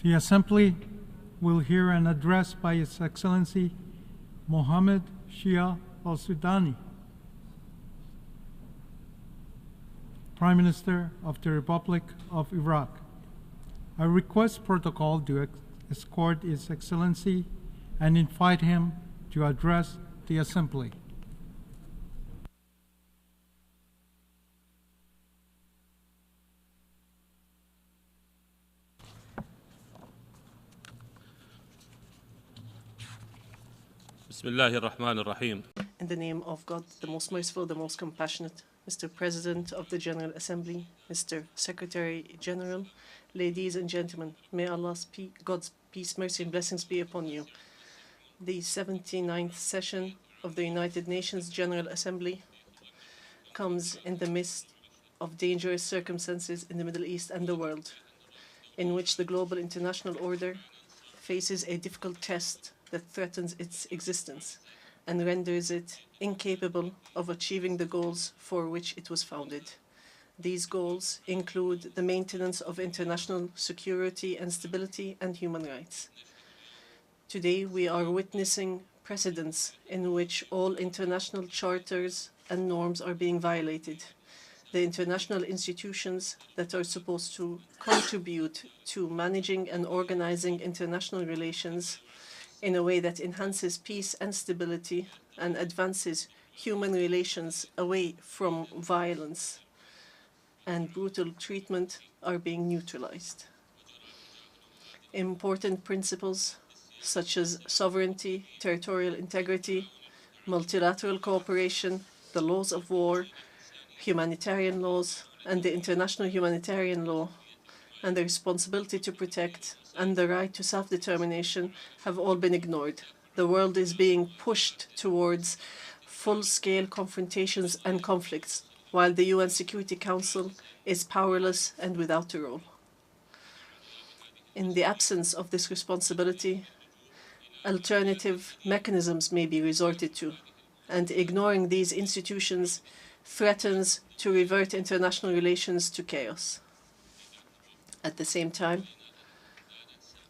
The Assembly will hear an address by His Excellency Mohammed Shia al-Sudani, Prime Minister of the Republic of Iraq. I request protocol to escort His Excellency and invite him to address the Assembly. Bismillahir Rahmanir Rahim. In the name of God, the most merciful, the most compassionate, Mr. President of the General Assembly, Mr. Secretary General, ladies and gentlemen, may Allah's God's peace, mercy, and blessings be upon you. The 79th session of the United Nations General Assembly comes in the midst of dangerous circumstances in the Middle East and the world, in which the global international order faces a difficult test that threatens its existence and renders it incapable of achieving the goals for which it was founded. These goals include the maintenance of international security and stability and human rights. Today, we are witnessing precedents in which all international charters and norms are being violated. The international institutions that are supposed to contribute to managing and organizing international relations in a way that enhances peace and stability and advances human relations away from violence and brutal treatment are being neutralized. Important principles such as sovereignty, territorial integrity, multilateral cooperation, the laws of war, humanitarian laws, and the international humanitarian law, and the responsibility to protect and the right to self-determination have all been ignored. The world is being pushed towards full-scale confrontations and conflicts, while the UN Security Council is powerless and without a role. In the absence of this responsibility, alternative mechanisms may be resorted to, and ignoring these institutions threatens to revert international relations to chaos. At the same time,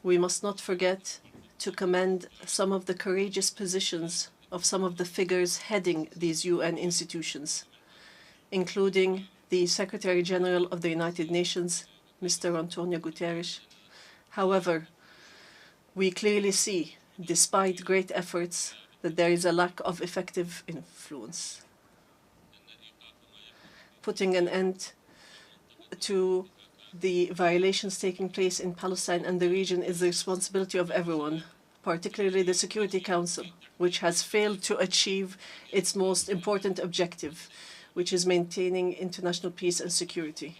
we must not forget to commend some of the courageous positions of some of the figures heading these UN institutions, including the Secretary General of the United Nations, Mr. Antonio Guterres. However, we clearly see, despite great efforts, that there is a lack of effective influence. Putting an end to the violations taking place in Palestine and the region is the responsibility of everyone, particularly the Security Council, which has failed to achieve its most important objective, which is maintaining international peace and security.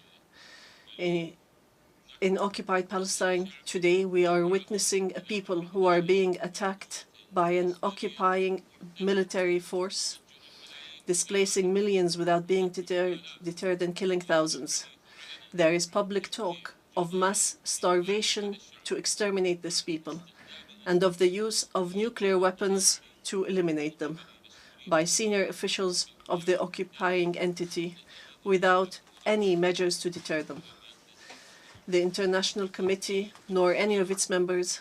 In occupied Palestine today, we are witnessing a people who are being attacked by an occupying military force, displacing millions without being deterred and killing thousands. There is public talk of mass starvation to exterminate these people and of the use of nuclear weapons to eliminate them by senior officials of the occupying entity without any measures to deter them. The International Committee, nor any of its members,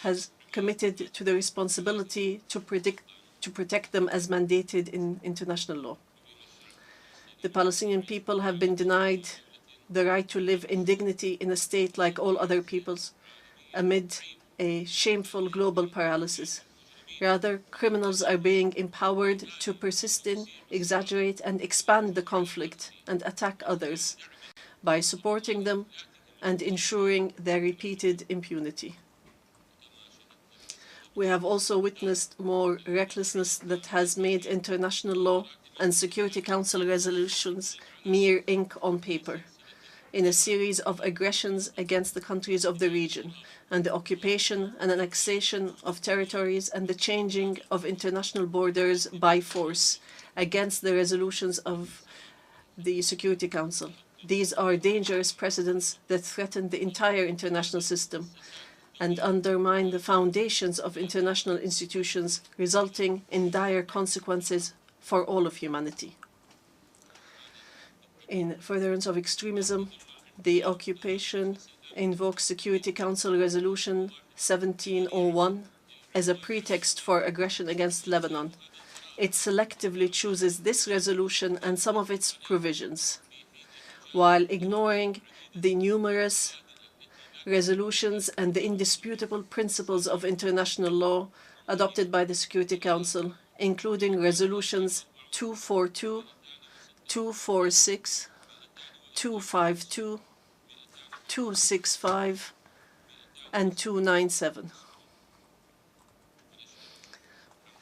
has committed to the responsibility to protect them as mandated in international law. The Palestinian people have been denied the right to live in dignity in a state like all other peoples amid a shameful global paralysis. Rather, criminals are being empowered to persist in, exaggerate, and expand the conflict and attack others by supporting them and ensuring their repeated impunity. We have also witnessed more recklessness that has made international law and Security Council resolutions mere ink on paper, in a series of aggressions against the countries of the region, and the occupation and annexation of territories and the changing of international borders by force against the resolutions of the Security Council. These are dangerous precedents that threaten the entire international system and undermine the foundations of international institutions, resulting in dire consequences for all of humanity. In furtherance of extremism, The occupation invokes Security Council Resolution 1701 as a pretext for aggression against Lebanon. It selectively chooses this resolution and some of its provisions, while ignoring the numerous resolutions and the indisputable principles of international law adopted by the Security Council, including resolutions 242, 246, 252, 265, and 297.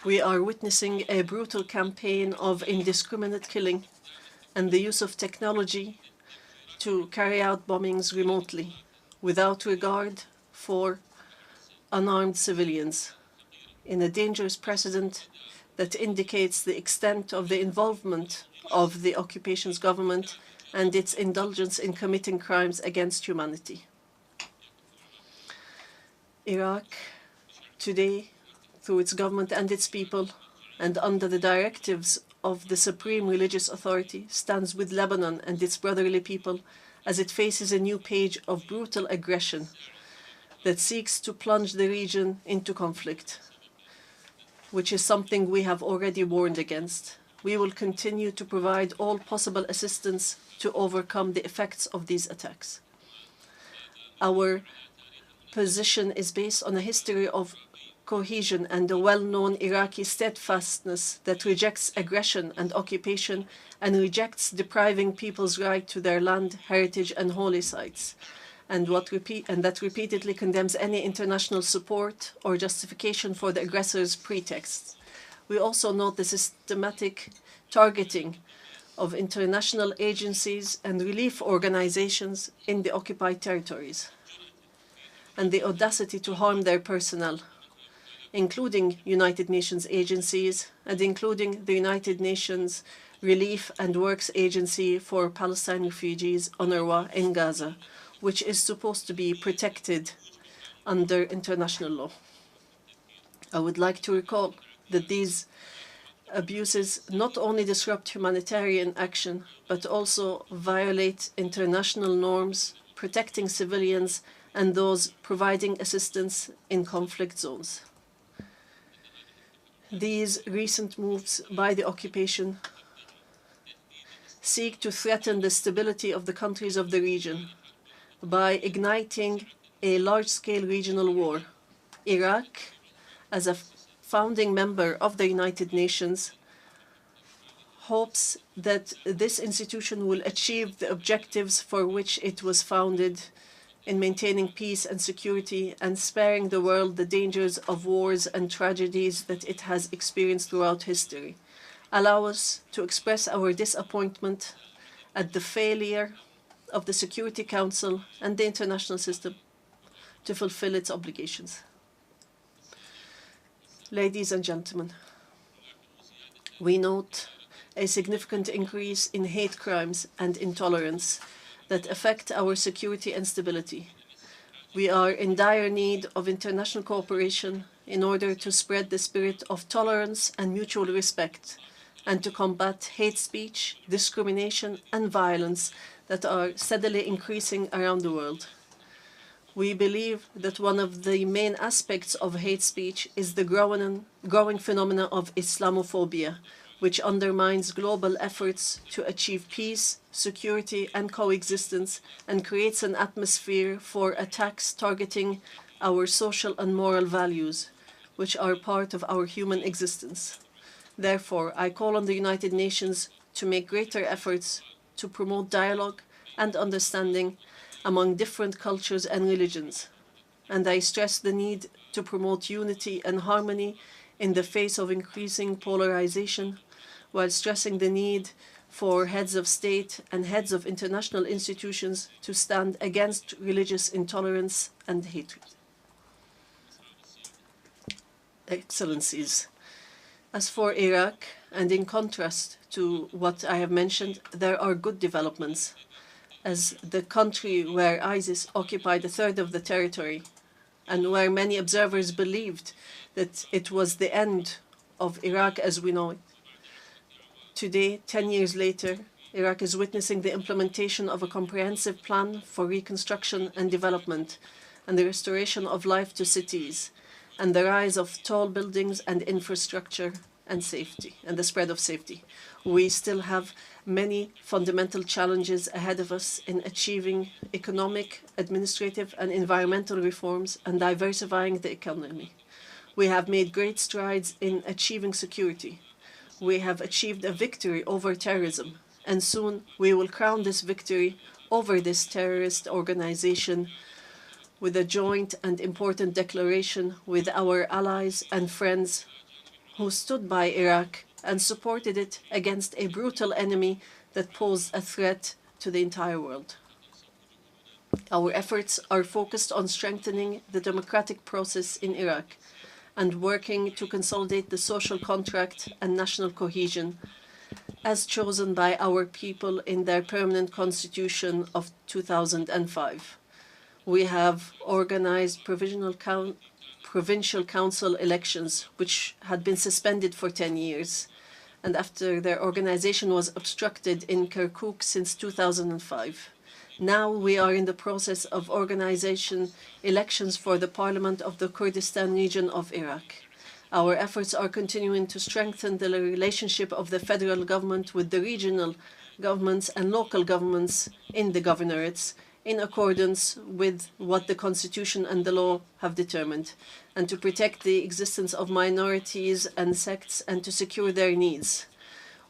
We are witnessing a brutal campaign of indiscriminate killing and the use of technology to carry out bombings remotely without regard for unarmed civilians, in a dangerous precedent that indicates the extent of the involvement of the occupation's government and its indulgence in committing crimes against humanity. Iraq today, through its government and its people, and under the directives of the Supreme Religious Authority, stands with Lebanon and its brotherly people as it faces a new page of brutal aggression that seeks to plunge the region into conflict, which is something we have already warned against. We will continue to provide all possible assistance to overcome the effects of these attacks. Our position is based on a history of cohesion and a well-known Iraqi steadfastness that rejects aggression and occupation and rejects depriving people's right to their land, heritage, and holy sites, and that repeatedly condemns any international support or justification for the aggressor's pretexts. We also note the systematic targeting of international agencies and relief organizations in the occupied territories, and the audacity to harm their personnel, including United Nations agencies and including the United Nations Relief and Works Agency for Palestine Refugees, UNRWA, in Gaza, which is supposed to be protected under international law. I would like to recall that these abuses not only disrupt humanitarian action, but also violate international norms, protecting civilians and those providing assistance in conflict zones. These recent moves by the occupation seek to threaten the stability of the countries of the region by igniting a large-scale regional war. Iraq, as a founding member of the United Nations, hopes that this institution will achieve the objectives for which it was founded in maintaining peace and security and sparing the world the dangers of wars and tragedies that it has experienced throughout history. Allow us to express our disappointment at the failure of the Security Council and the international system to fulfill its obligations. Ladies and gentlemen, we note a significant increase in hate crimes and intolerance that affect our security and stability. We are in dire need of international cooperation in order to spread the spirit of tolerance and mutual respect, and to combat hate speech, discrimination, and violence that are steadily increasing around the world. We believe that one of the main aspects of hate speech is the growing phenomena of Islamophobia, which undermines global efforts to achieve peace, security, and coexistence, and creates an atmosphere for attacks targeting our social and moral values, which are part of our human existence. Therefore, I call on the United Nations to make greater efforts to promote dialogue and understanding among different cultures and religions, and I stress the need to promote unity and harmony in the face of increasing polarization, while stressing the need for heads of state and heads of international institutions to stand against religious intolerance and hatred. Excellencies, as for Iraq, and in contrast to what I have mentioned, there are good developments, as the country where ISIS occupied a third of the territory, and where many observers believed that it was the end of Iraq as we know it. Today, 10 years later, Iraq is witnessing the implementation of a comprehensive plan for reconstruction and development and the restoration of life to cities and the rise of tall buildings and infrastructure and safety and the spread of safety. We still have many fundamental challenges ahead of us in achieving economic, administrative, and environmental reforms and diversifying the economy. We have made great strides in achieving security. We have achieved a victory over terrorism, and soon we will crown this victory over this terrorist organization with a joint and important declaration with our allies and friends who stood by Iraq and supported it against a brutal enemy that posed a threat to the entire world. Our efforts are focused on strengthening the democratic process in Iraq and working to consolidate the social contract and national cohesion as chosen by our people in their permanent constitution of 2005. We have organized provincial council elections, which had been suspended for 10 years, and after their organization was obstructed in Kirkuk since 2005. Now we are in the process of organization elections for the Parliament of the Kurdistan region of Iraq. Our efforts are continuing to strengthen the relationship of the federal government with the regional governments and local governments in the governorates in accordance with what the Constitution and the law have determined, and to protect the existence of minorities and sects and to secure their needs.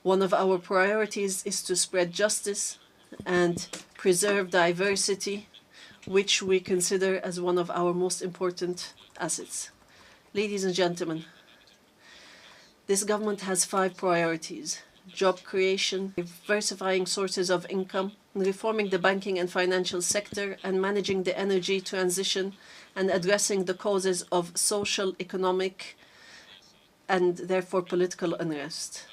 One of our priorities is to spread justice and preserve diversity, which we consider as one of our most important assets. Ladies and gentlemen, this government has 5 priorities: job creation, diversifying sources of income, reforming the banking and financial sector, and managing the energy transition, and addressing the causes of social, economic, and therefore political unrest.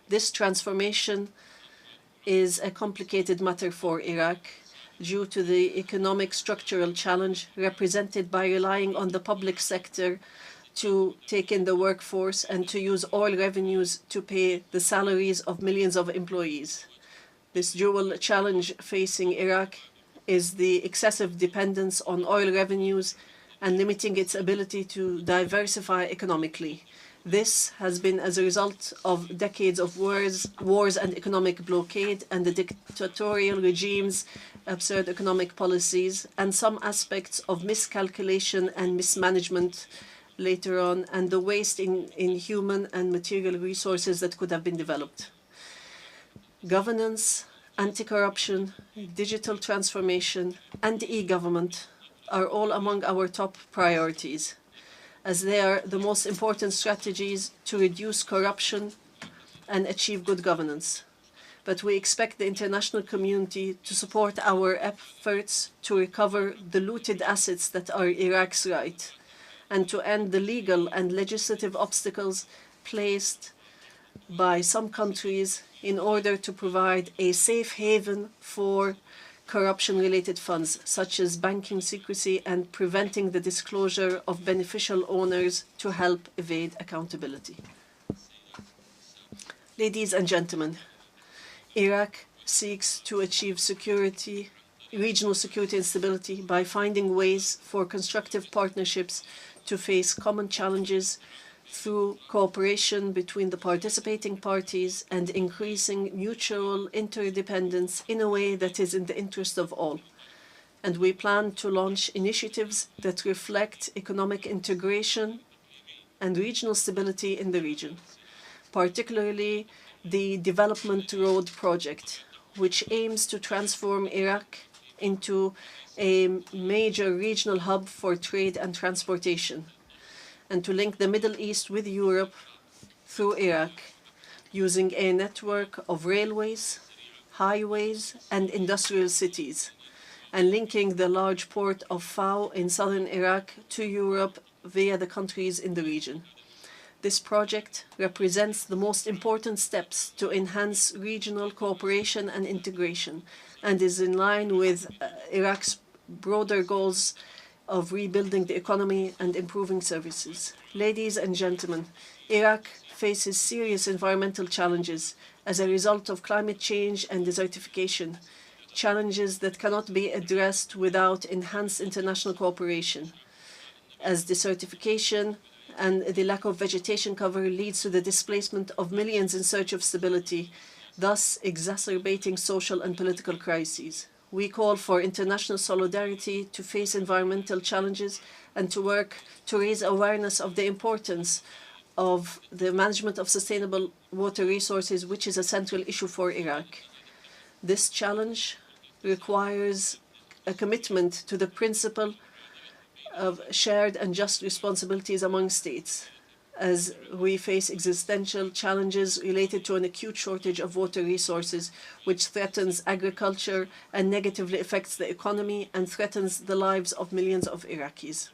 This transformation is a complicated matter for Iraq due to the economic structural challenge represented by relying on the public sector to take in the workforce and to use oil revenues to pay the salaries of millions of employees. This dual challenge facing Iraq is the excessive dependence on oil revenues and limiting its ability to diversify economically. This has been as a result of decades of wars and economic blockade and the dictatorial regimes' absurd economic policies and some aspects of miscalculation and mismanagement later on, and the waste in human and material resources that could have been developed. Governance, anti-corruption, digital transformation, and e-government are all among our top priorities, as they are the most important strategies to reduce corruption and achieve good governance. But we expect the international community to support our efforts to recover the looted assets that are Iraq's right, and to end the legal and legislative obstacles placed by some countries in order to provide a safe haven for corruption-related funds, such as banking secrecy and preventing the disclosure of beneficial owners to help evade accountability. Ladies and gentlemen, Iraq seeks to achieve security, regional security and stability by finding ways for constructive partnerships to face common challenges through cooperation between the participating parties and increasing mutual interdependence in a way that is in the interest of all. And we plan to launch initiatives that reflect economic integration and regional stability in the region, particularly the Development Road Project, which aims to transform Iraq into a major regional hub for trade and transportation, and to link the Middle East with Europe through Iraq, using a network of railways, highways, and industrial cities, and linking the large port of Fao in southern Iraq to Europe via the countries in the region. This project represents the most important steps to enhance regional cooperation and integration, and is in line with Iraq's broader goals of rebuilding the economy and improving services. Ladies and gentlemen, Iraq faces serious environmental challenges as a result of climate change and desertification, challenges that cannot be addressed without enhanced international cooperation, as desertification and the lack of vegetation cover leads to the displacement of millions in search of stability, thus exacerbating social and political crises. We call for international solidarity to face environmental challenges and to work to raise awareness of the importance of the management of sustainable water resources, which is a central issue for Iraq. This challenge requires a commitment to the principle of shared and just responsibilities among states, as we face existential challenges related to an acute shortage of water resources, which threatens agriculture and negatively affects the economy and threatens the lives of millions of Iraqis.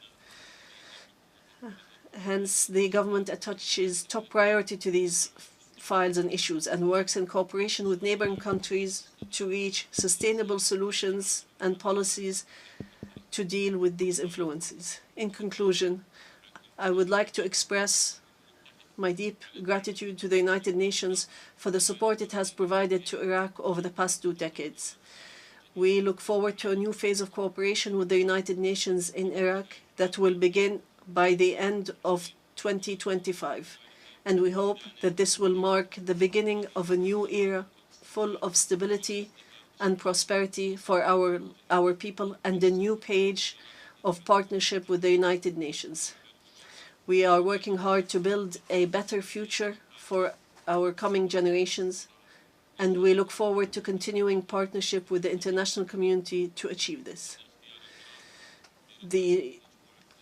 Hence, the government attaches top priority to these files and issues and works in cooperation with neighboring countries to reach sustainable solutions and policies to deal with these influences. In conclusion, I would like to express my deep gratitude to the United Nations for the support it has provided to Iraq over the past 2 decades. We look forward to a new phase of cooperation with the United Nations in Iraq that will begin by the end of 2025. And we hope that this will mark the beginning of a new era full of stability and prosperity for our people and a new page of partnership with the United Nations. We are working hard to build a better future for our coming generations, and we look forward to continuing partnership with the international community to achieve this.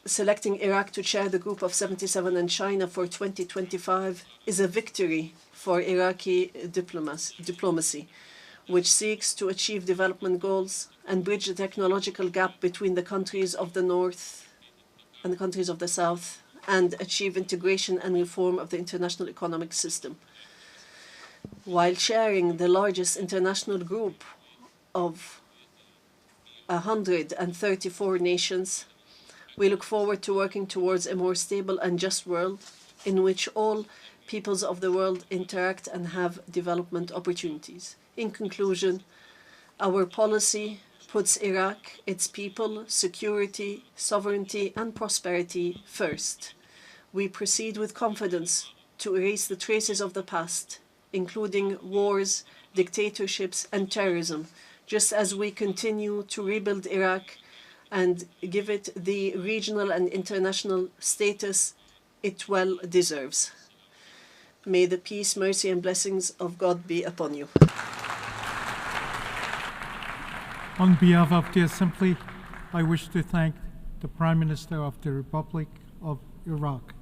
Selecting Iraq to chair the Group of 77 and China for 2025 is a victory for Iraqi diplomacy, which seeks to achieve development goals and bridge the technological gap between the countries of the North and the countries of the South, and achieve integration and reform of the international economic system. While chairing the largest international group of 134 nations, we look forward to working towards a more stable and just world in which all peoples of the world interact and have development opportunities. In conclusion, our policy puts Iraq, its people, security, sovereignty, and prosperity first. We proceed with confidence to erase the traces of the past, including wars, dictatorships, and terrorism, just as we continue to rebuild Iraq and give it the regional and international status it well deserves. May the peace, mercy, and blessings of God be upon you. On behalf of the Assembly, I wish to thank the Prime Minister of the Republic of Iraq.